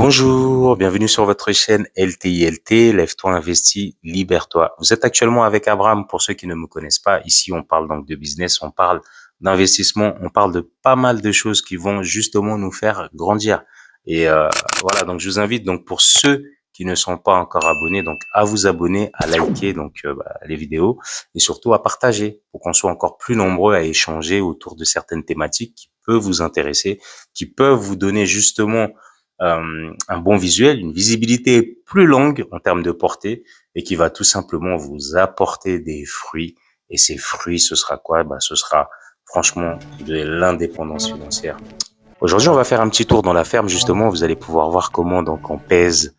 Bonjour, bienvenue sur votre chaîne LTILT, Lève-toi, investis, libère-toi. Vous êtes actuellement avec Abraham, pour ceux qui ne me connaissent pas. Ici, on parle donc de business, on parle d'investissement, on parle de pas mal de choses qui vont justement nous faire grandir. Et voilà, donc je vous invite donc pour ceux qui ne sont pas encore abonnés, donc à vous abonner, à liker donc les vidéos et surtout à partager pour qu'on soit encore plus nombreux à échanger autour de certaines thématiques qui peuvent vous intéresser, qui peuvent vous donner justement un bon visuel, une visibilité plus longue en termes de portée et qui va tout simplement vous apporter des fruits. Et ces fruits, ce sera quoi? Ce sera franchement de l'indépendance financière. Aujourd'hui, on va faire un petit tour dans la ferme. Justement, vous allez pouvoir voir comment donc on pèse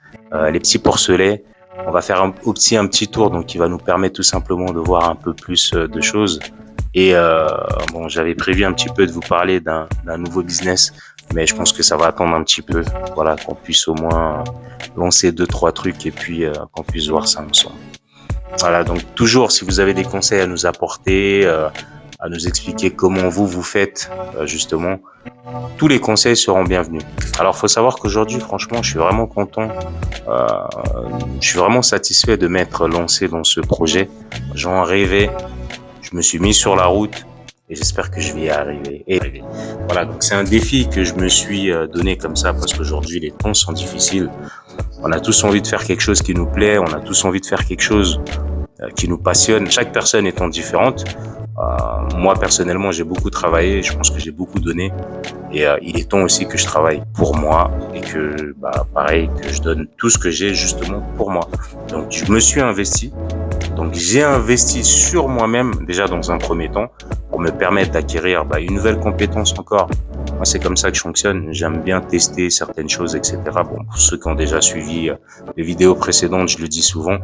les petits porcelets. On va faire aussi un petit tour donc qui va nous permettre tout simplement de voir un peu plus de choses. Et bon, j'avais prévu un petit peu de vous parler d'un nouveau business, mais je pense que ça va attendre un petit peu. Voilà, qu'on puisse au moins lancer 2-3 trucs et puis qu'on puisse voir ça ensemble. Voilà, donc toujours, si vous avez des conseils à nous apporter, à nous expliquer comment vous faites, justement, tous les conseils seront bienvenus. Alors, faut savoir qu'aujourd'hui, franchement, je suis vraiment content. Euh, je suis vraiment satisfait de m'être lancé dans ce projet. J'en rêvais. Je me suis mis sur la route et j'espère que je vais y arriver. Et voilà, donc c'est un défi que je me suis donné comme ça parce qu'aujourd'hui, les temps sont difficiles. On a tous envie de faire quelque chose qui nous plaît. On a tous envie de faire quelque chose qui nous passionne. Chaque personne étant différente. Moi, personnellement, j'ai beaucoup travaillé. Je pense que j'ai beaucoup donné. Et il est temps aussi que je travaille pour moi et que, pareil, que je donne tout ce que j'ai justement pour moi. Donc, je me suis investi. Donc, j'ai investi sur moi-même déjà dans un premier temps pour me permettre d'acquérir une nouvelle compétence encore. Moi, c'est comme ça que je fonctionne. J'aime bien tester certaines choses, etc. Bon, pour ceux qui ont déjà suivi les vidéos précédentes, je le dis souvent.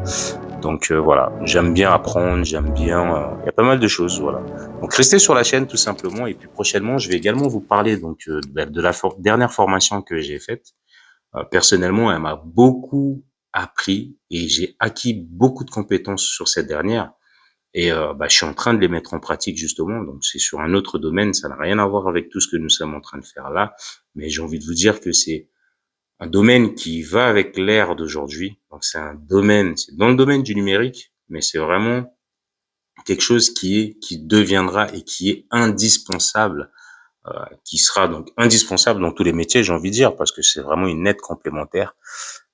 Donc voilà, j'aime bien apprendre, j'aime bien. Il y a pas mal de choses, voilà. Donc restez sur la chaîne tout simplement. Et puis prochainement, je vais également vous parler donc de la dernière formation que j'ai faite. Personnellement, elle m'a beaucoup appris et j'ai acquis beaucoup de compétences sur cette dernière. Et je suis en train de les mettre en pratique justement. Donc c'est sur un autre domaine, ça n'a rien à voir avec tout ce que nous sommes en train de faire là. Mais j'ai envie de vous dire que c'est un domaine qui va avec l'ère d'aujourd'hui. Donc c'est un domaine, c'est dans le domaine du numérique, mais c'est vraiment quelque chose qui deviendra et qui est indispensable, qui sera donc indispensable dans tous les métiers, j'ai envie de dire, parce que c'est vraiment une aide complémentaire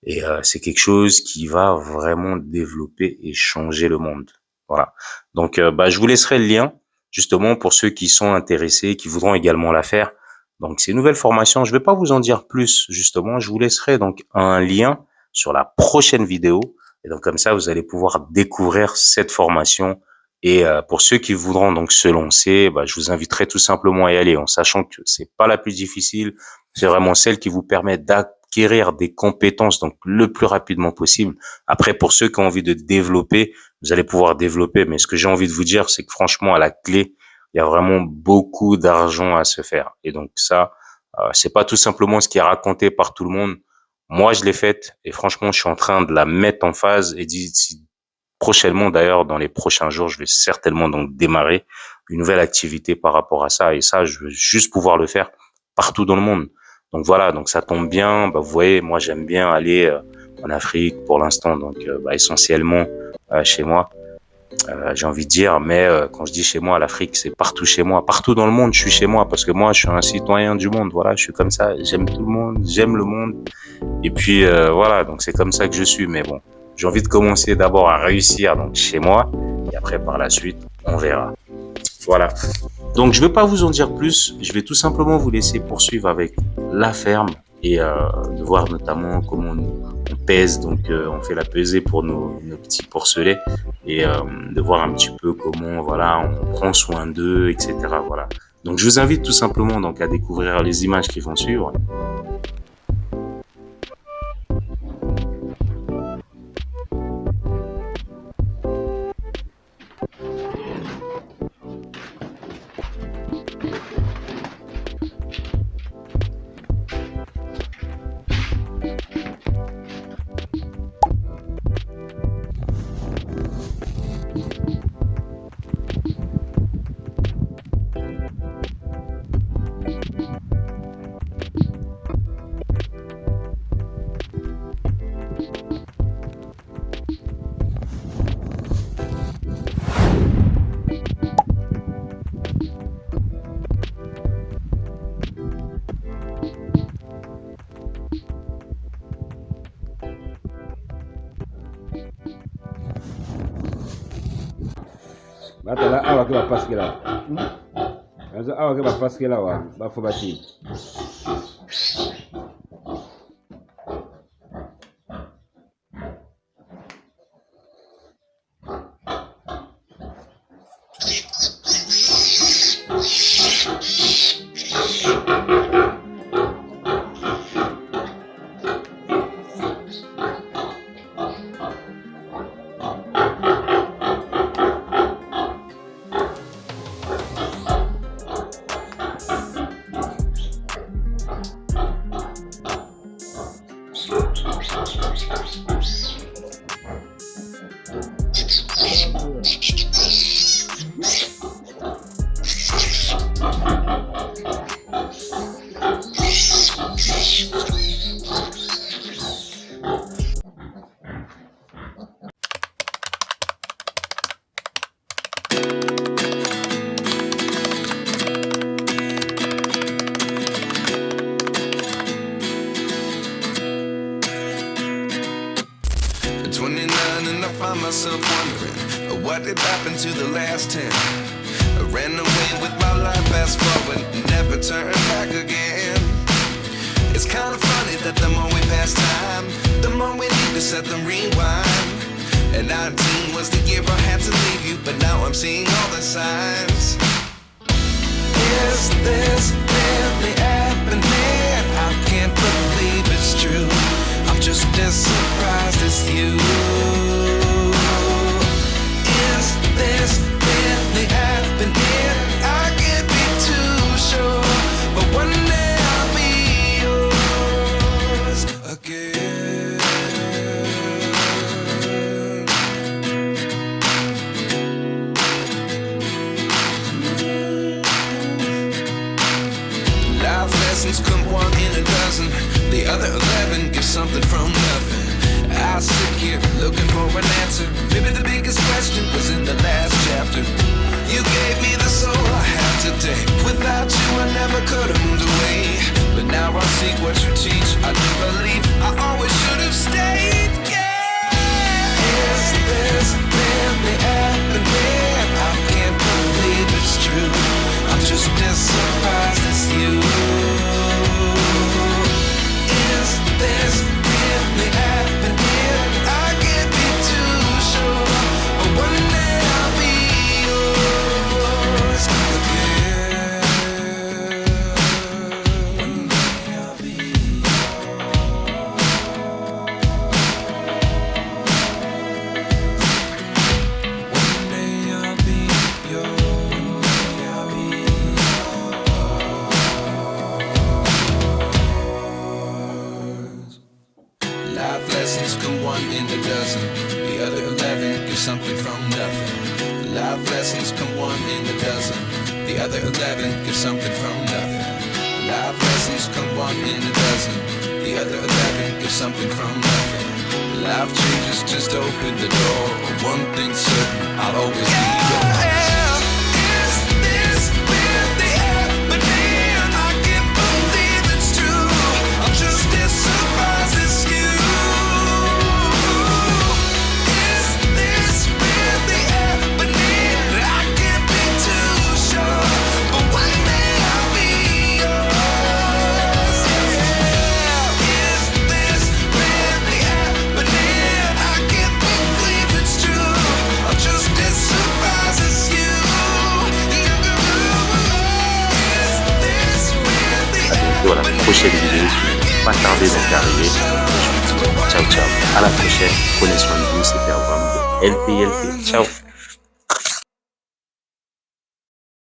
et c'est quelque chose qui va vraiment développer et changer le monde. Voilà. Donc je vous laisserai le lien justement pour ceux qui sont intéressés, qui voudront également la faire. Donc c'est une nouvelle formation. Je vais pas vous en dire plus justement. Je vous laisserai donc un lien sur la prochaine vidéo. Et donc comme ça, vous allez pouvoir découvrir cette formation. Et pour ceux qui voudront donc se lancer, je vous inviterai tout simplement à y aller en sachant que c'est pas la plus difficile. C'est vraiment celle qui vous permet d'acquérir des compétences donc le plus rapidement possible. Après, pour ceux qui ont envie de développer, vous allez pouvoir développer. Mais ce que j'ai envie de vous dire, c'est que franchement, à la clé, il y a vraiment beaucoup d'argent à se faire. Et donc ça, c'est pas tout simplement ce qui est raconté par tout le monde. Moi, je l'ai faite et franchement, je suis en train de la mettre en phase et d'ici prochainement, d'ailleurs, dans les prochains jours, je vais certainement donc démarrer une nouvelle activité par rapport à ça. Et ça, je veux juste pouvoir le faire partout dans le monde. Donc voilà, donc ça tombe bien. Vous voyez, moi, j'aime bien aller en Afrique pour l'instant, donc essentiellement chez moi. J'ai envie de dire, mais quand je dis chez moi, l'Afrique, c'est partout chez moi. Partout dans le monde, je suis chez moi parce que moi, je suis un citoyen du monde. Voilà, je suis comme ça. J'aime tout le monde, j'aime le monde. Et puis, voilà, donc c'est comme ça que je suis. Mais bon, j'ai envie de commencer d'abord à réussir donc chez moi. Et après, par la suite, on verra. Voilà. Donc, je ne vais pas vous en dire plus. Je vais tout simplement vous laisser poursuivre avec la ferme et de voir notamment comment on pèse. Donc, on fait la pesée pour nos petits porcelets et de voir un petit peu comment voilà on prend soin d'eux, etc. Voilà. Donc, je vous invite tout simplement donc à découvrir les images qui vont suivre. batala awa ke bapaskela nazo awa ke bapaskela wa bafo bati And I find myself wondering what did happen to the last 10. I ran away with my life, fast forward, never turn back again. It's kind of funny that the more we pass time, the more we need to set them rewind. And 19 was the year I had to leave you, but now I'm seeing all the signs. Is this really happening? I can't believe it's true. I'm just as surprised as you. Is this really happening? I can't be too sure, but one day I'll be yours again. Life lessons come one in a dozen. The other 11 give something from nothing. I sit here looking for an answer. Maybe the biggest question was in the last chapter. You gave me the soul I have today. Without you I never could have moved away. But now I see what you teach. I do believe I always should have stayed. Yeah. Is this really happening? I can't believe it's true. I'm just as surprised as you. Is this really happening? I can't be too sure, but one day I'll be yours again. One day I'll be yours. One day I'll be yours. I'll be yours. Life lessons come one in a dozen. The other 11 give something from nothing. Life lessons come one in a dozen. The other 11 give something from nothing. Life lessons come one in a dozen. The other 11 give something from nothing. Life changes, just open the door. One thing's certain, I'll always be yours. Is this really happening? I can't believe it's true. I'm just as surprised as you. Is this really happening? I can't be too sure, but one day I'll be yours. Yeah. Is this really happening? I can't believe it's true. I'm just as surprised as you. Is this really Voilà, happening? prochaine vidéo qui n'est pas tardé donc d'arriver. Je vous dis ciao ciao. À la prochaine. Prenez soin de vous. C'était Abraham de LTLT. Ciao.